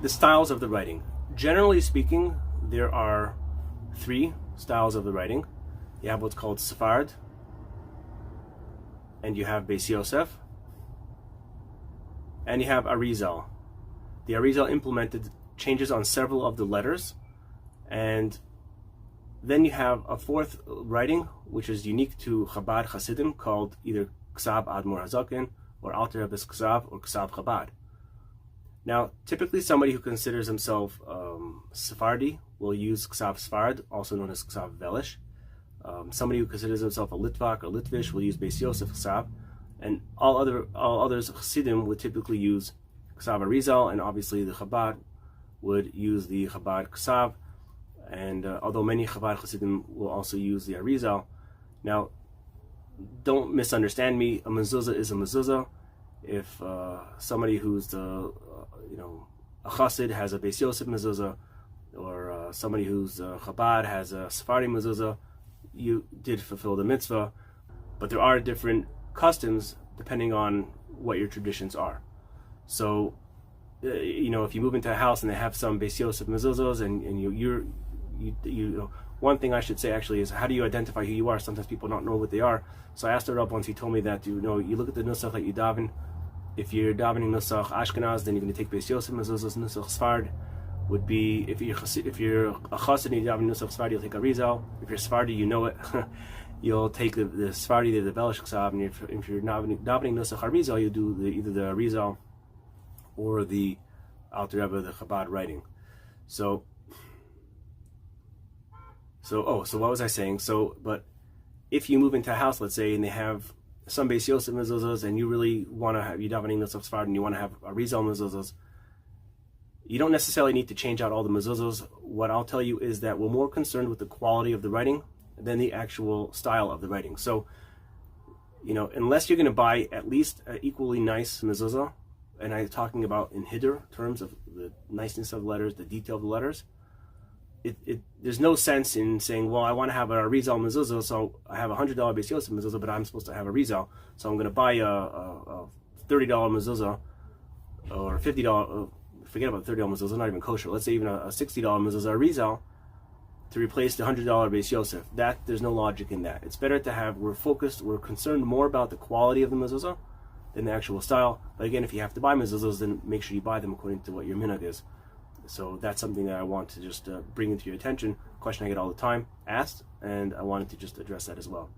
the styles of the writing. Generally speaking, there are three styles of the writing. You have what's called Sephard, and you have Beis Yosef, and you have Arizal. The Arizal implemented changes on several of the letters, and then you have a fourth writing which is unique to Chabad Hasidim called either Ksav Admor Hazaken or Alter Rebbe's Ksav or Ksav Chabad. Now, typically somebody who considers himself Sephardi will use Ksav Sfard, also known as Ksav Velish. Somebody who considers himself a Litvak or Litvish will use Beis Yosef Ksav, and all others Hasidim would typically use Ksav Arizal, and obviously the Chabad would use the Chabad Ksav, and although many Chabad Hasidim will also use the Arizal. Now, don't misunderstand me, a Mezuzah is a Mezuzah. If somebody who's a Chassid has a Beis Yosef Mezuzah, or somebody who's Chabad has a Sephardi Mezuzah, you did fulfill the mitzvah. But there are different customs depending on what your traditions are. So, if you move into a house and they have some Beis Yosef Mezuzahs, and you one thing I should say actually is, how do you identify who you are? Sometimes people don't know what they are. So I asked the Rav once, he told me that you look at the nusach that you daven. If you're davening nusach Ashkenaz, then you're going to take Beis Yosef Mezuzahs. Nusach Sfard would be, if you're a Chassid and you daven nusach Sfard, you'll take Arizal. If you're Sephardi, you know it. You'll take the Sephardi, the Velish Ksav, and if you're davening nusach Arizal, you do either the Arizal or the Alter Rebbe, the Chabad writing. So what was I saying? But if you move into a house, let's say, and they have some Beis Yosef Mezuzahs, and you really want to have, you davening nusach Sfard, and you want to have Arizal Mezuzahs, you don't necessarily need to change out all the Mezuzahs. What I'll tell you is that we're more concerned with the quality of the writing than the actual style of the writing. So, unless you're going to buy at least an equally nice Mezuzah, and I'm talking about in Hiddur terms of the niceness of the letters, the detail of the letters, there's no sense in saying, well, I want to have a Arizal Mezuzah, so I have a $100 Beis Yosef Mezuzah, but I'm supposed to have a Arizal, so I'm going to buy a $30 Mezuzah or $50. Forget about $30 Mezuzah, not even kosher. Let's say even a $60 Mezuzah Arizal to replace the $100 Beis Yosef. There's no logic in that. It's better to have, we're concerned more about the quality of the Mezuzah than the actual style. But again, if you have to buy Mezuzahs, then make sure you buy them according to what your minhag is. So that's something that I want to just bring into your attention. Question I get all the time asked, and I wanted to just address that as well.